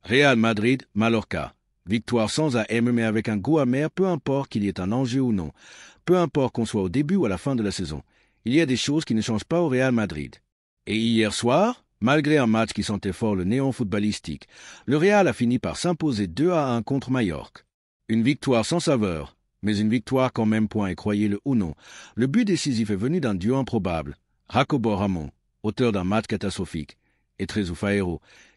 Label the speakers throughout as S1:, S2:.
S1: Real Madrid, Mallorca. Victoire sans AM mais avec un goût amer, peu importe qu'il y ait un enjeu ou non. Peu importe qu'on soit au début ou à la fin de la saison. Il y a des choses qui ne changent pas au Real Madrid. Et hier soir, malgré un match qui sentait fort le néant footballistique, le Real a fini par s'imposer 2-1 contre Majorque. Une victoire sans saveur, mais une victoire quand même point et croyez-le ou non. Le but décisif est venu d'un duo improbable. Jacobo Ramon, auteur d'un match catastrophique, et Trezeguet,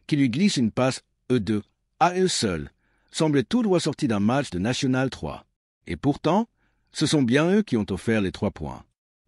S1: qui lui glisse une passe E2 à eux seuls, semblait tout droit sorti d'un match de National 3. Et pourtant, ce sont bien eux qui ont offert les 3 points.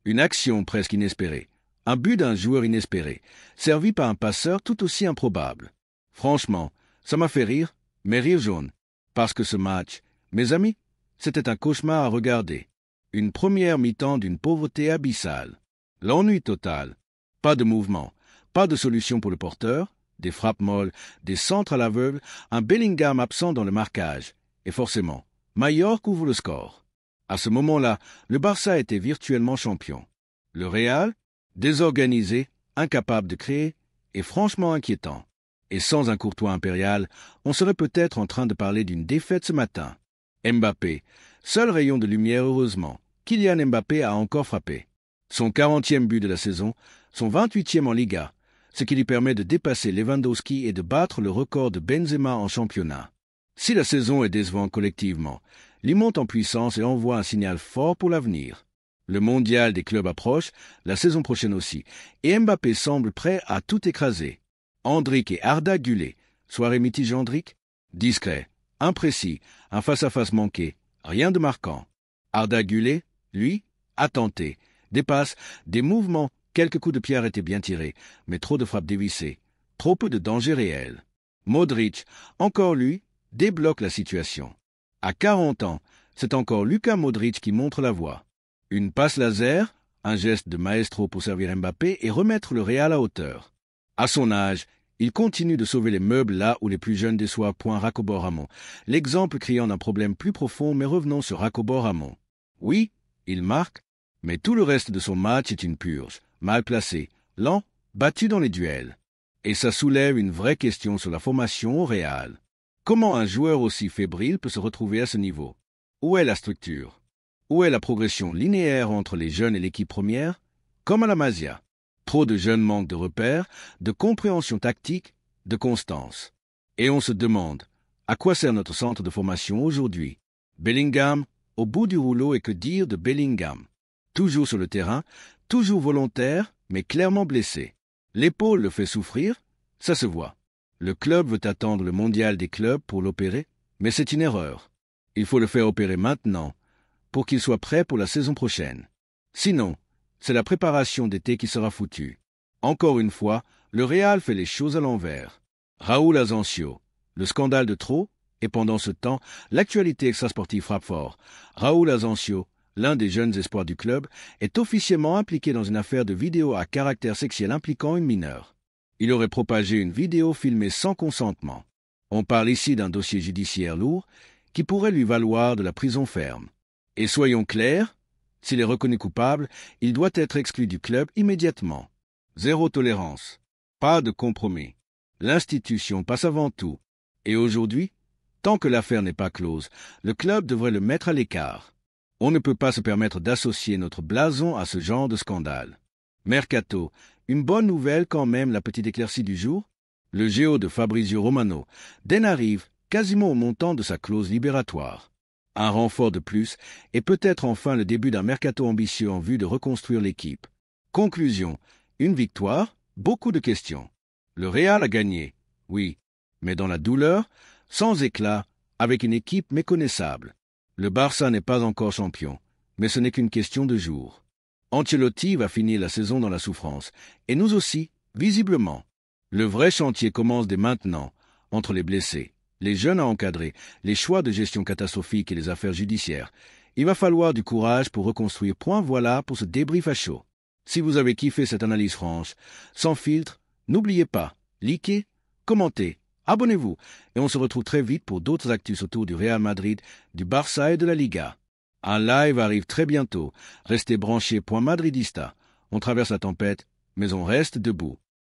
S1: Une action presque inespérée, un but d'un joueur inespéré, servi par un passeur tout aussi improbable. Franchement, ça m'a fait rire, mais rire jaune, parce que ce match, mes amis, c'était un cauchemar à regarder. Une première mi-temps d'une pauvreté abyssale. L'ennui total. Pas de mouvement, pas de solution pour le porteur, des frappes molles, des centres à l'aveugle, un Bellingham absent dans le marquage. Et forcément, Majorque ouvre le score. À ce moment-là, le Barça était virtuellement champion. Le Real, désorganisé, incapable de créer, et franchement inquiétant. Et sans un Courtois impérial, on serait peut-être en train de parler d'une défaite ce matin. Mbappé, seul rayon de lumière heureusement. Kylian Mbappé a encore frappé. Son 40e but de la saison, son 28e en Liga, ce qui lui permet de dépasser Lewandowski et de battre le record de Benzema en championnat. Si la saison est décevante collectivement, il monte en puissance et envoie un signal fort pour l'avenir. Le mondial des clubs approche, la saison prochaine aussi, et Mbappé semble prêt à tout écraser. Endrick et Arda Güler, soirée mitigée Endrick, discret, imprécis, un face-à-face manqué, rien de marquant. Arda Güler, lui, a tenté, dépasse, des mouvements, quelques coups de pierre étaient bien tirés, mais trop de frappes dévissées, trop peu de danger réel. Modric, encore lui, débloque la situation. À 40 ans, c'est encore Luka Modric qui montre la voie. Une passe laser, un geste de maestro pour servir Mbappé et remettre le Real à hauteur. À son âge, il continue de sauver les meubles là où les plus jeunes déçoivent. Jacobo Ramon. L'exemple criant d'un problème plus profond, mais revenons sur Jacobo Ramon. Oui, il marque, mais tout le reste de son match est une purge, mal placé, lent, battu dans les duels. Et ça soulève une vraie question sur la formation au Real. Comment un joueur aussi fébrile peut se retrouver à ce niveau? Où est la structure? Où est la progression linéaire entre les jeunes et l'équipe première? Comme à la Masia. Trop de jeunes manquent de repères, de compréhension tactique, de constance. Et on se demande, à quoi sert notre centre de formation aujourd'hui? Bellingham, au bout du rouleau, et que dire de Bellingham? Toujours sur le terrain, toujours volontaire, mais clairement blessé. L'épaule le fait souffrir, ça se voit. Le club veut attendre le mondial des clubs pour l'opérer, mais c'est une erreur. Il faut le faire opérer maintenant, pour qu'il soit prêt pour la saison prochaine. Sinon, c'est la préparation d'été qui sera foutue. Encore une fois, le Real fait les choses à l'envers. Raúl Asensio, le scandale de trop, et pendant ce temps, l'actualité extrasportive frappe fort. Raúl Asensio, l'un des jeunes espoirs du club, est officiellement impliqué dans une affaire de vidéo à caractère sexuel impliquant une mineure. Il aurait propagé une vidéo filmée sans consentement. On parle ici d'un dossier judiciaire lourd qui pourrait lui valoir de la prison ferme. Et soyons clairs, s'il est reconnu coupable, il doit être exclu du club immédiatement. Zéro tolérance. Pas de compromis. L'institution passe avant tout. Et aujourd'hui, tant que l'affaire n'est pas close, le club devrait le mettre à l'écart. On ne peut pas se permettre d'associer notre blason à ce genre de scandale. Mercato, une bonne nouvelle quand même, la petite éclaircie du jour. Le géo de Fabrizio Romano, Den arrive quasiment au montant de sa clause libératoire. Un renfort de plus et peut-être enfin le début d'un mercato ambitieux en vue de reconstruire l'équipe. Conclusion, une victoire, beaucoup de questions. Le Real a gagné, oui, mais dans la douleur, sans éclat, avec une équipe méconnaissable. Le Barça n'est pas encore champion, mais ce n'est qu'une question de jours. Ancelotti va finir la saison dans la souffrance, et nous aussi, visiblement. Le vrai chantier commence dès maintenant, entre les blessés, les jeunes à encadrer, les choix de gestion catastrophique et les affaires judiciaires. Il va falloir du courage pour reconstruire. Voilà pour ce débrief à chaud. Si vous avez kiffé cette analyse franche, sans filtre, n'oubliez pas, likez, commentez, abonnez-vous, et on se retrouve très vite pour d'autres actus autour du Real Madrid, du Barça et de la Liga. Un live arrive très bientôt. Restez branchés. Madridista. On traverse la tempête, mais on reste debout.